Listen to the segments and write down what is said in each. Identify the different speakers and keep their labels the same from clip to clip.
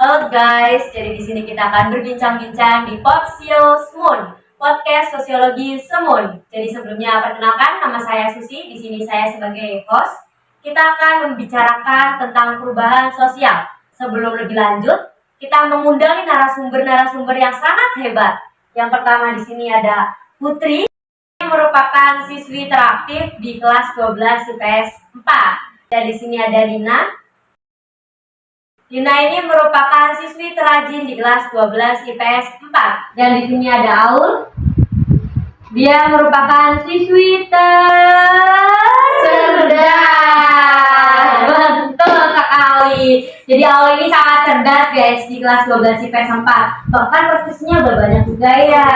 Speaker 1: Halo guys, jadi di sini kita akan berbincang-bincang di Podsio Semun, podcast sosiologi Semun. Jadi sebelumnya perkenalkan, nama saya Susi. Di sini saya sebagai host. Kita akan membicarakan tentang perubahan sosial. Sebelum lebih lanjut, kita mengundang narasumber-narasumber yang sangat hebat. Yang pertama di sini ada Putri, yang merupakan siswi teraktif di kelas 12 IPS 4. Dan di sini ada Dina ini merupakan siswi terrajin di kelas 12 IPS 4. Dan di sini ada Aul. Dia merupakan siswi tercerdas. Betul sekali. Jadi Aul ini sangat cerdas guys di kelas 12 IPS 4. Bahkan prestasinya udah banyak juga ya.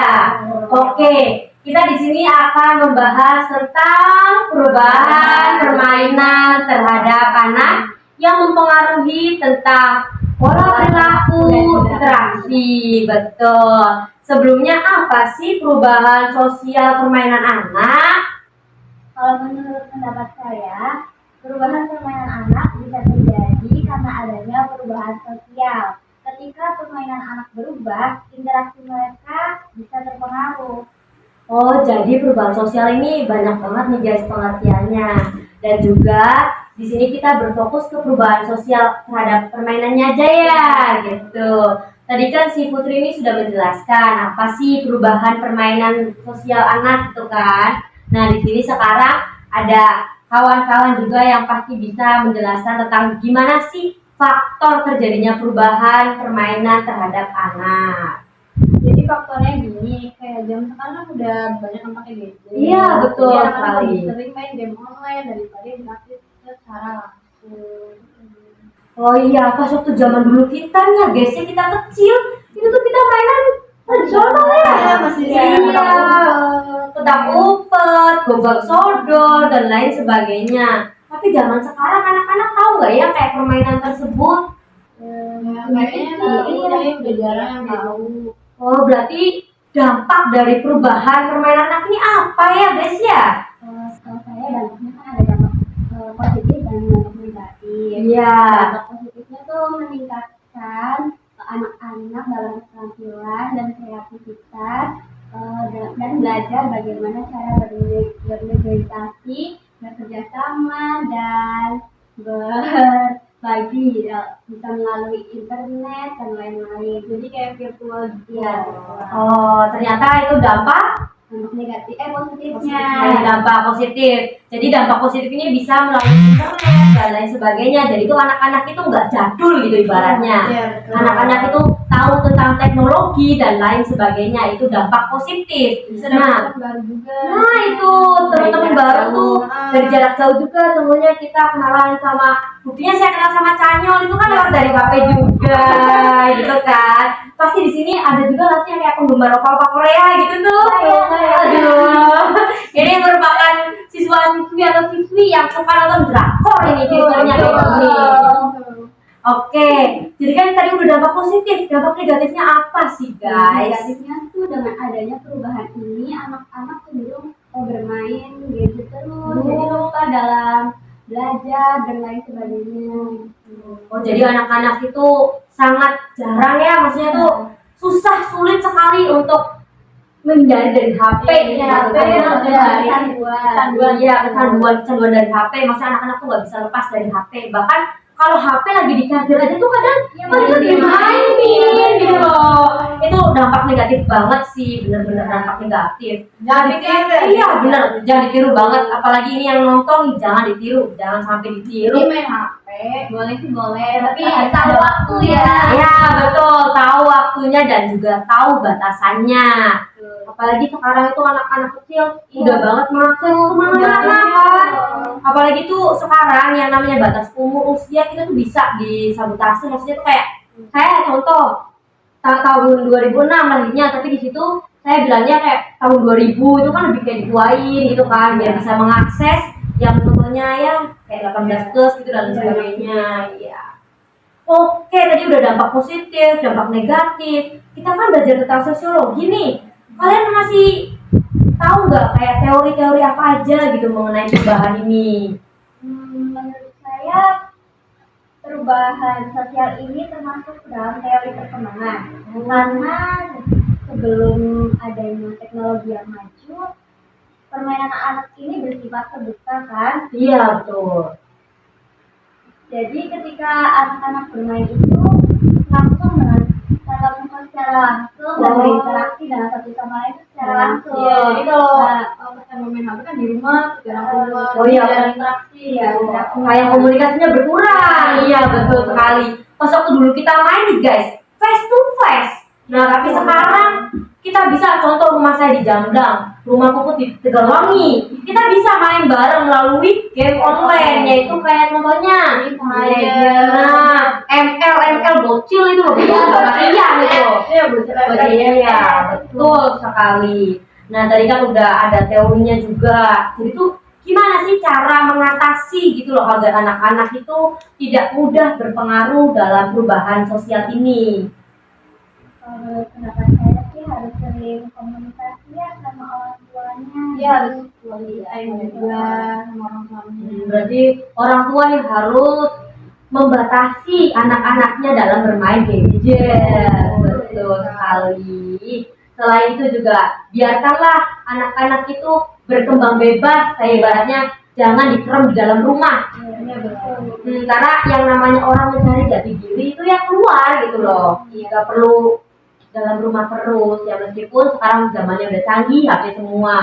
Speaker 1: Oke, kita di sini akan membahas tentang perubahan permainan terhadap anak yang mempengaruhi tentang pola perilaku interaksi. Betul. Sebelumnya apa sih perubahan sosial permainan anak?
Speaker 2: Kalau menurut pendapat saya, perubahan permainan anak bisa terjadi karena adanya perubahan sosial. Ketika permainan anak berubah, interaksi mereka bisa terpengaruh.
Speaker 1: Oh, jadi perubahan sosial ini banyak banget nih guys pengertiannya. Dan juga di sini kita berfokus ke perubahan sosial terhadap permainannya aja ya, gitu. Tadi kan si Putri ini sudah menjelaskan apa sih perubahan permainan sosial anak itu kan. Nah, di sini sekarang ada kawan-kawan juga yang pasti bisa menjelaskan tentang gimana sih faktor terjadinya perubahan permainan terhadap anak.
Speaker 2: Jadi faktornya gini, kayak jam sekarang udah banyak yang pakai gadget.
Speaker 1: Iya, betul
Speaker 2: Jadi anak-anak
Speaker 1: sekali.
Speaker 2: lebih sering main game online daripada interaksi secara langsung.
Speaker 1: Oh iya, pas waktu zaman dulu kita nih ya guys, ya kita kecil, itu tuh kita mainan tradisional ya.
Speaker 2: Iya, masih
Speaker 1: Iya, petak umpet, gobak sodor, dan lain sebagainya. Tapi zaman sekarang anak-anak tahu nggak ya kayak permainan tersebut?
Speaker 2: Kayaknya tahu, tapi udah jarang yang tahu.
Speaker 1: Oh, berarti dampak dari perubahan permainan anak ini apa ya guys ya?
Speaker 2: Setahu saya dampaknya kan ada dampak positif dan dampak negatif.
Speaker 1: Iya.
Speaker 2: Dampak positifnya tuh meningkatkan anak-anak dalam keterampilan dan kreativitas dan belajar bagaimana cara bernegosiasi, bekerja sama dan berbagi bisa melalui internet dan lain-lain. Jadi kayak virtual gitu ya.
Speaker 1: Oh, ternyata itu dampak
Speaker 2: Dampak negatif, positifnya.
Speaker 1: dampak positif. Jadi dampak positif ini bisa melalui internet dan lain sebagainya. Jadi itu anak-anak itu nggak jadul gitu ibaratnya.
Speaker 2: Iya, betul.
Speaker 1: Anak-anak itu tahu tentang teknologi dan lain sebagainya. Itu dampak positif.
Speaker 2: Bisa
Speaker 1: Nah,
Speaker 2: dapat baru juga.
Speaker 1: Nah itu teman-teman baru tuh dari jarak jauh juga semuanya kita kenalan sama. Buktinya saya kenal sama Canyol itu kan lewat dari HP juga, gitu kan. Pasti di sini ada juga nasi yang kayak penggemar opa-opa Korea gitu tuh. Aduh, ini merupakan siswa-siswi atau siswi yang suka nonton drakor ini ceritanya kayak gini. Oke, jadi kan tadi udah dampak positif, dampak negatifnya apa sih guys?
Speaker 2: Negatifnya tuh dengan adanya perubahan ini anak-anak cenderung bermain gadget terus, jadi lupa dalam belajar dan lain sebagainya.
Speaker 1: Oh, jadi anak-anak itu sangat jarang ya, maksudnya tuh sulit sekali untuk menghindari dari HP.
Speaker 2: Iya,
Speaker 1: Kecanduan dari HP. Maksudnya anak-anak tuh nggak bisa lepas dari HP. Bahkan kalau HP lagi di-charger aja tuh kadang mereka dimainin gitu loh. Itu dampak negatif banget sih, bener-bener dampak negatif. Jangan ditiru. Iya bener, jangan ditiru banget. Apalagi ini yang nonton jangan ditiru, jangan sampai ditiru.
Speaker 2: Jadi main HP boleh sih boleh, tapi tahu waktu ya.
Speaker 1: Ya betul, tahu waktunya dan juga tahu batasannya. Apalagi sekarang itu anak-anak kecil udah banget mengakses kemana-mana kan. Apalagi tuh sekarang yang namanya batas umur usia kita tuh bisa disabotase. Maksudnya tuh kayak saya contoh tahun 2006 lahirnya, tapi di situ saya bilangnya kayak tahun 2000 itu kan lebih kayak dituain gitu kan biar bisa mengakses yang contohnya ya kayak 18 plus gitu dan sebagainya. Iya. Oke, tadi udah dampak positif, dampak negatif. Kita kan belajar tentang sosiologi nih. Kalian masih tahu nggak kayak teori-teori apa aja gitu mengenai perubahan ini?
Speaker 2: Menurut saya perubahan sosial ini termasuk dalam teori perkembangan. Karena sebelum adanya teknologi yang maju, permainan anak ini bersifat terbuka kan.
Speaker 1: Iya, betul.
Speaker 2: Jadi ketika anak-anak bermain itu langsung dengan tatap muka secara langsung dan berinteraksi dengan satu sama lain secara langsung.
Speaker 3: Iya, jadi kalau
Speaker 2: Nah,
Speaker 3: kita main HP kan di rumah, jarang keluar.
Speaker 1: Oh iya,
Speaker 3: jarang interaksi ya.
Speaker 1: Kayak komunikasinya berkurang. Iya, betul sekali. Pas waktu dulu kita main nih guys, face to face. Nah, tapi sekarang kita bisa, contoh rumah saya di Jamblang, rumah Puput di Tegalwangi. Kita bisa main bareng melalui game online, yaitu kayak contohnya nah, ML bocil itu loh, iya gitu.
Speaker 3: Iya, bocil.
Speaker 1: Iya, betul sekali. Nah, tadi kan udah ada teorinya juga. Jadi tuh gimana sih cara mengatasi gitu loh agar anak-anak itu tidak mudah berpengaruh dalam perubahan sosial ini?
Speaker 2: kalau pendapat saya sih harus sering komunikasi ya sama orang tuanya.
Speaker 3: Iya, harus kualitain juga sama orang tuanya.
Speaker 1: Berarti orang tua yang harus membatasi anak-anaknya dalam bermain gadget. Betul sekali. Selain itu juga biarkanlah anak-anak itu berkembang bebas, kayak ibaratnya jangan dikerem di dalam rumah.
Speaker 2: Iya betul.
Speaker 1: Karena yang namanya orang mencari jati diri itu ya keluar gitu loh. Nggak perlu dalam rumah terus, ya meskipun sekarang zamannya udah canggih, HP semua.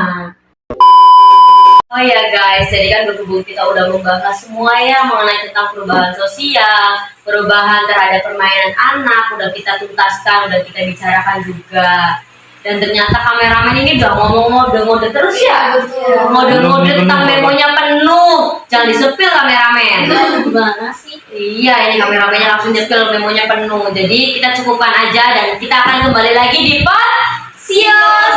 Speaker 1: Oh ya guys, jadi kan berhubung kita udah membahas semua ya mengenai tentang perubahan sosial, perubahan terhadap permainan anak, udah kita tuntaskan, udah kita bicarakan juga. Dan ternyata kameramen ini udah ngomong ngode terus ya. Ngode tentang memonya penuh. Jangan disepil kameramen.
Speaker 3: Gimana sih?
Speaker 1: Iya, ini kameramennya langsung nyepil memonya penuh. Jadi kita cukupkan aja dan kita akan kembali lagi di Pod Sios